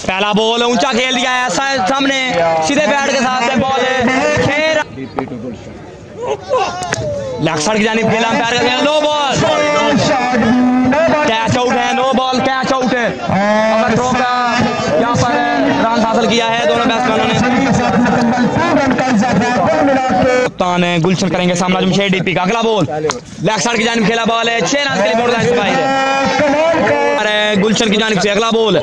पहला बॉल ऊंचा खेल दिया है सामने सीधे बैट के साथ बॉल है लेग साइड की जानिब खेला अंपायर का नो बॉल कैच आउट है नो बॉल कैच आउट है अगर थ्रो का यहाँ पर रन हासिल किया है दोनों बैट्समैनों ने। कप्तान गुलशन करेंगे सामना जमशेद डीपी का अगला बॉल लेग साइड की जानिब खेला बॉल है 6 रन के लिए बोर्ड बाहर है गुलशन की जानिब से अगला बॉल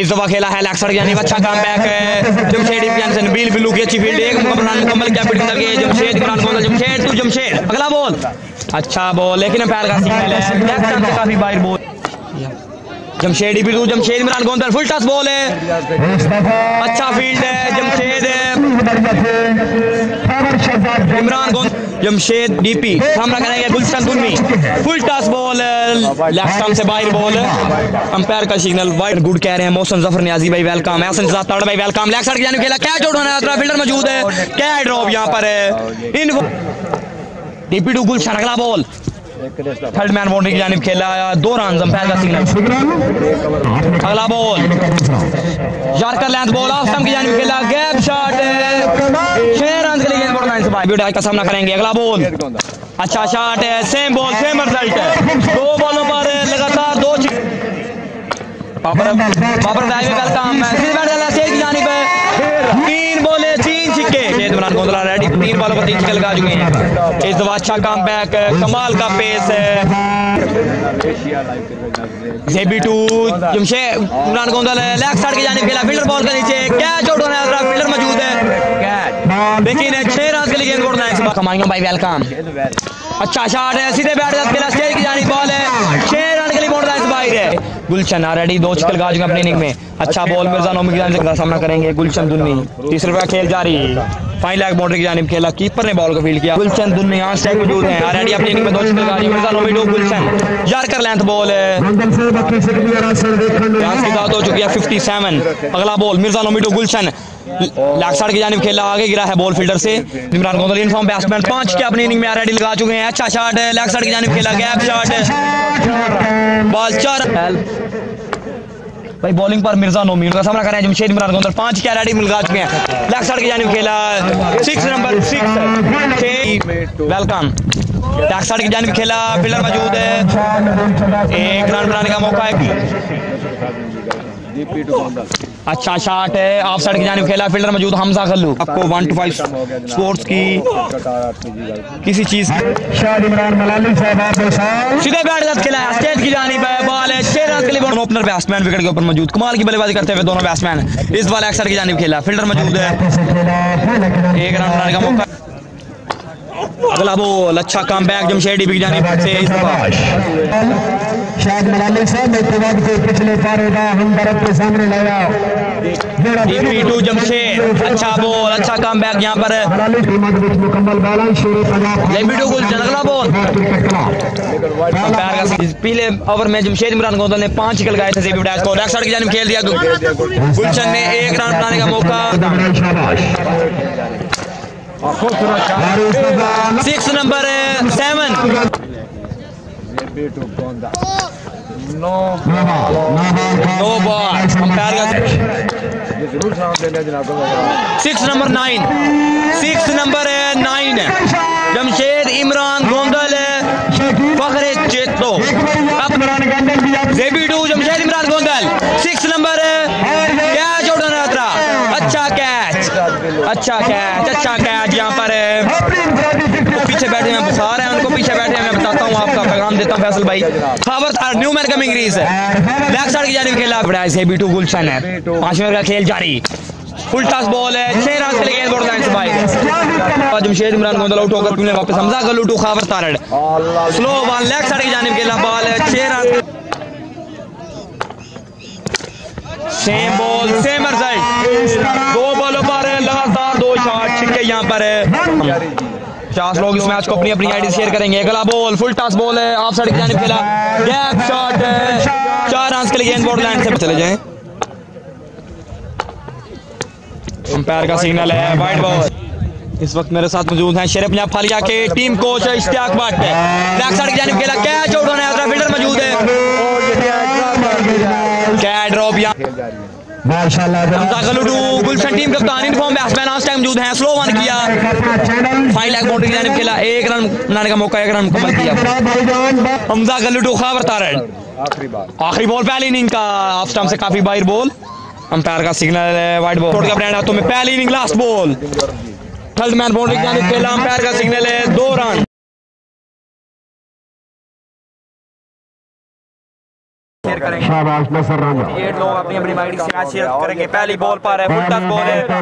इस दफा खेला है लेग साइड यानी अच्छा काम बैक है जमशेद इमरान नबील बिल्लू की अच्छी फील्ड एक मुकम्मल क्या फील्डिंग करके जमशेद इमरान गोंदल जमशेद टू जमशेद अगला बॉल अच्छा बॉल लेकिन पैर का सिग्नल है लेग साइड से काफी बाहर ball Jamshed to Jamshed Imran Gondal full toss ball है अच्छा फील्ड है जमशेद इमरान गोंदल जमशेद डीपी सामना करेंगे Gulshan Dunni full toss ball leg stump से बाहर बॉल अंपायर का सिग्नल वाइड गुड कह रहे हैं मोहसिन जफर नियाजी भाई वेलकम एहसन जफर भाई वेलकम लेग साइड की जानिब खेला कैच आउट होना है फील्डर मौजूद है क्या ड्रॉप यहां पर है इन डीपी टू गुलशन अगला बॉल थर्ड मैन बाउंड्री की जानिब खेला 2 रन अंपायर का सिग्नल अगला ball yorker length ball off stump की जानिब खेला गैप शॉट 6 रन के लिए गेंद बोर्ड लाइन से बाहर का सामना करेंगे अगला बॉल अच्छा शॉट है सेम बॉल सेम रिजल्ट है 2 बॉलों पर लगातार 2 बाबर ड्राइव का काम है सीधे बैट डाला स्टेज की जानिब है 3 बॉलें 3 छक्के इमरान गोंदला रेडी 3 बॉलों पर 3 छक्के लगा चुके हैं इस दफा अच्छा कम बैक कमाल का पेस है जेबी2 जमशेद इमरान गोंदल लेग साइड की जानिब खेला फील्डर बॉल के नीचे कैच आउट होना है फील्डर मौजूद है लेकिन 6 रन के लिए गेंद बोर्ड लाइन से कमाएंगे भाई वेलकम अच्छा शॉट है सीधे बैट का खेला स्टेज की जानिब बॉल है 6 रन के लिए बोर्ड लाइन से बाहर है गुलशन ऑलरेडी 2 छक्के लगा चुके अपनी इनिंग में अच्छा बॉल मिर्जा नोमी की जानिब से सामना करेंगे गुलशन दुन्नी तीसरे पर खेल जारी फाइन लेग बाउंड्री की जानिब खेला कीपर ने बॉल को फील्ड किया गुलशन दुन्नी यहां से मौजूद हैं ऑलरेडी अपनी इनिंग में 2 छक्के लगा चुके Mirza Nomi to Gulshan yorker length ball है यहां से आउट हो चुकी है 57 अगला ball Mirza Nomi to Gulshan leg side की जानिब खेला आगे गिरा है बॉल फील्डर से इमरान गोंदल इनफॉर्म बैट्समैन 5 के अपनी इनिंग में ऑलरेडी लगा चुके हैं अच्छा शॉट है लेग साइड की जानिब खेला गैप शॉट है बॉल 4 भाई बॉलिंग पर मिर्जा नोमी उनका सामना कर रहे हैं जमशेद इमरान गोंदल 5 के ऑलरेडी लगा चुके हैं लेग साइड की जानिब खेला 6 नंबर 6 वेलकम लेग साइड की जानिब खेला फील्डर मौजूद है 1 रन बनाने का मौका है अच्छा शॉट है ऑफ साइड की जानिब खेला फील्डर मौजूद हमजा खल्लू आपको 1 to 5 स्पोर्ट्स की किसी चीज सीधे बैट खेला स्टेज की जानिब है बॉल है 6 रन के लिए ओपनर बैट्समैन विकेट के ऊपर मौजूद कमाल की बल्लेबाजी करते हुए दोनों बैट्समैन इस बार लेग साइड की जानिब खेला फील्डर मौजूद है 1 रन बनाने का मौका अगला बॉल अच्छा कम बैक जमशेद डीपी की जानिब से इस शायद मलालिक साहब इत्तेफाक के पिछले पारे का हम तरफ के सामने लाया डीपी टू जमशेद अच्छा बॉल अच्छा कम बैक यहां पर मलालिक टीम के मुकम्मल बैलेंस शुरू जेबी टू गुलशन अगला बॉल पैर का पहले ओवर में जमशेद इमरान गोंदल ने 5 छक्के लगाए थे जेबी डैश को लेग साइड की जानिब खेल दिया गुलशन ने 1 रन बनाने का मौका 6 नंबर 7 नो बॉल अंपायर का 6 number 9 Jamshed Imran Gondal Fakhre Cheto JB to Jamshed Imran Gondal 6 number catch out होना अच्छा कैच यहाँ पर पीछे बैठे हैं बुखार है उनको पीछे बैठे हैं मैं बताता हूँ आपका पैगाम देता हूँ फैसल भाई खबर था न्यू मैन कमिंग रीज लेग साइड की जानिब खेला बड़ा जेबी टू गुलशन है 5 मिनट का खेल जारी फुल टॉस बॉल है 6 रन के लिए गेंद बोर्ड लाइन से बाहर जमशेद इमरान गोंदल आउट होकर टूने वापस Hamza Gallu to Khawar Tarar slow ball leg side की जानिब खेला बॉल है 6 run same ball same result 2 बॉलों पर लगातार 2 शॉट छक्के यहां पर 50 लोग इस मैच को अपनी अपनी आईडी शेयर करेंगे अगला बॉल फुल टॉस बॉल है ऑफ साइड की जानिब खेला गैप शॉट है 4 रन के लिए गेंद बोर्ड लाइन से चले जाएं अंपायर का सिग्नल है वाइड बॉल इस वक्त मेरे साथ मौजूद हैं शेर पंजाब फालिया के team coach Ishtiaq Bhatt leg side की जानिब खेला कैच आउट होना है फील्डर मौजूद है क्या ड्रॉप माशाल्लाह हमजा गलुडू गुलशन टीम कप्तान इनफॉर्म बैट्समैन आज टाइम मौजूद हैं। स्लो वन किया, 5 लेग बाउंड्री की जानिब खेला, 1 रन बनाने का मौका, 1 रन मुकम्मल किया। हमजा गलुडू खाबर तारड़ आखिरी बॉल पहली इनिंग का ऑफ स्टंप से काफी बाहर बॉल, अंपायर का सिग्नल है, वाइड बॉल छोड़ का ब्रांड हाथों में। पहली inning last ball, third man boundary की जानिब खेला, अंपायर का सिग्नल है 2 रन। शाबाश नसर रंगा। ये लोग अपनी अपनी माइंड से मैच शेयर करेंगे। पहली बॉल पर है, फुल टच बॉल है, 6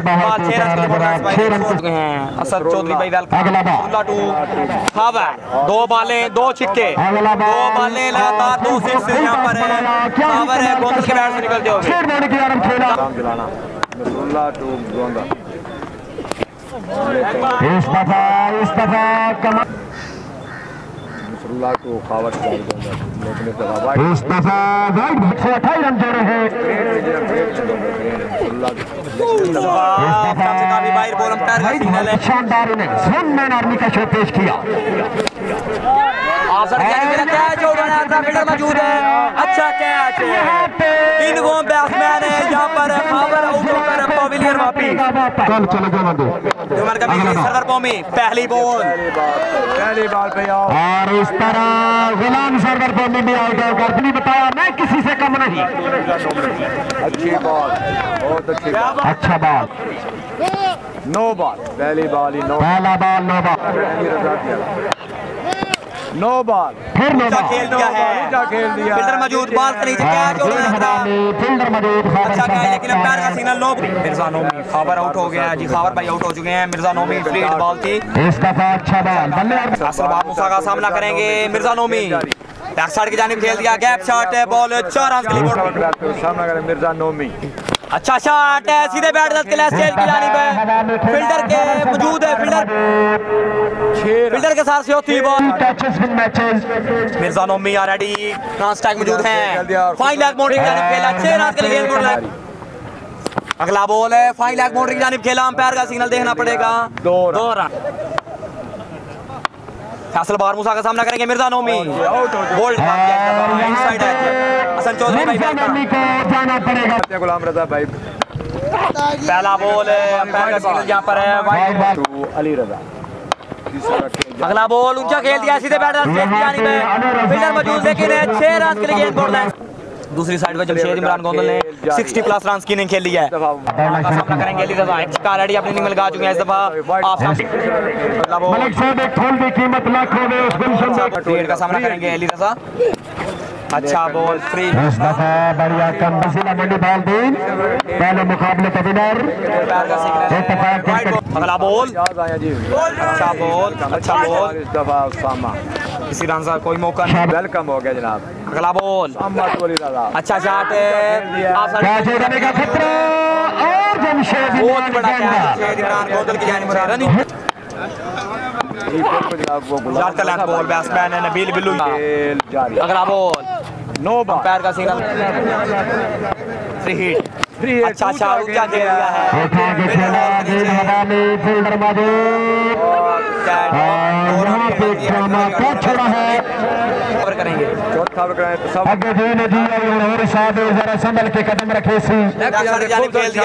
रन के लिए हैं। असद चौधरी भाई वेलकम। अगला बॉल टू खावर, 2 बालें 2 छिक्के, 2 बालें लगातार 2 सिक्स यहां पर है। खावर है, गोंदल के बैट से निकलते हो छेड़ देने की तरफ खेला। इस दफा कमा को खावर इस दफा वाइड 128 रन जोड़े हैं। शानदार इनिंग्स, 1 मैन आर्मी का शो पेश किया। मौजूद है, अच्छा कैच इनफॉर्म बैट्समैन है यहाँ पर खावर आउट होकर पवेलियन वापी। कल चले जाना दो सरवर पौमी, पहली बॉल पे और इस तरह गुलाम सरवर पौमी भी आउट होकर भी बताया मैं किसी से कम नहीं। अच्छी बॉल, बहुत अच्छी बॉल, अच्छा बॉल, नो बॉल, पहली बॉल ही नो, पहला ball no ball, no ball, फिर नो बॉल, खेल दिया है, खेल दिया। फिल्डर मौजूद, बॉल से नीचे कैच हो रहा था, फील्डर मौजूद, अच्छा कैच लेकिन अंपायर का signal no. Mirza Nomi Khawar out हो गया जी, खावर भाई आउट हो चुके हैं। Mirza Nomi free hit ball थी, इस दफा अच्छा बॉल बल्ले असलबाब मूसा का सामना करेंगे। मिर्जा नोमी बैक साइड की जानिब खेल दिया, गैप शॉट है, बॉल 4 रन के लिए सामना करें मिर्जा नोमी। अच्छा शॉट है, सीधे बैट के लिए स्टेज की जानिब है, फील्डर के मौजूद है, फील्डर के साथ से होती है ball. Mirza Nomi already non strike मौजूद हैं, 5 लेग बाउंड्री की जानिब खेला, 6 रन के लिए गेंद बोल रहा है। अगला बॉल है, 5 लेग बाउंड्री की जानिब खेला, अंपायर का सिग्नल देखना पड़ेगा, 2 रन। फैसल बार मूसा का सामना करेंगे। मिर्जा नोमी बोल्ड इनसाइड है, हसन चौधरी भाई जाना पड़ेगा। गुलाम रजा भाई, पहला बॉल है, अंपायर का सिग्नल यहाँ पर है, वाइड अली रजा। अगला बॉल ऊंचा खेल दिया, सीधे बैटर फील्डर मौजूद लेकिन 6 रन के लिए गेंद बोल रहे हैं। दूसरी साइड पर जमशेद इमरान गोंदल ने 60+ रन की इनिंग खेल ली है, सामना करेंगे अली रजा। ऑलरेडी अपनी इनिंग में लगा चुके हैं, इस दफा मलिक साहब एक फूल की कीमत लाखों में उस गुलशन का सामना करेंगे अली रजा। अच्छा बॉल फ्री, इस दफा बढ़िया कम बसीला मंडी बॉल दिन पहले मुकाबले का विनर। अगला बॉल, अच्छा बॉल, अच्छा बॉल, इस दफा सामा किसी रन का कोई मौका नहीं, वेलकम हो गया जनाब। अगला बॉल, अच्छा शॉट है, का खतरा और जमशेद बहुत बड़ा जमशेद इमरान गोंदल की जानिब से रनिंग बॉल, बैट्समैन है नबील बिल्लू। अगला बॉल, नो बॉल, अंपायर का सिग्नल, फ्री हिट, अच्छा अच्छा ऊंचा खेल दिया है, फील्डर करेंगे चौथा तो सब जरा संभल के कदम रखे सी खेल दिया,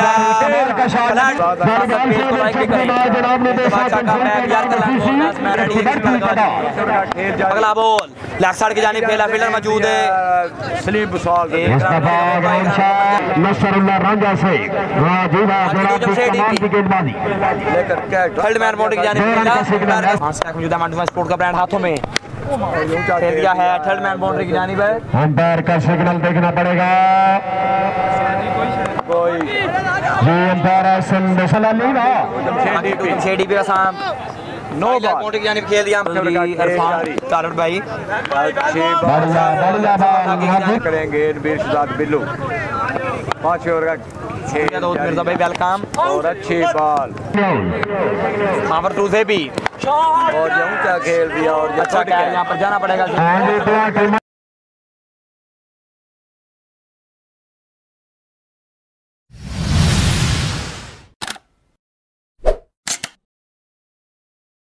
अगला बॉल लेफ्ट साइड की जानिब खेला, फील्डर मौजूद है, सलीम बुसाल नसरुल्लाह रंगा से थर्ड मैन बाउंड्री की जानिब खेला, मौजूद है मांडवा स्पोर्ट का ब्रांड हाथों में खेल दिया है, थर्ड मैन बाउंड्री की जानिब है। अंपायर का सिग्नल देखना पड़ेगा, अंपायर शेडी पे आसाम नो बाउंड्री की जानिब खेल दिया इरफान भाई। करेंगे बिल्लू 5 ओवर का मिर्जा भाई वेलकम, और अच्छी बॉल खावर टू से भी और ऊंचा खेल दिया, और अच्छा क्या यहाँ पर जाना पड़ेगा।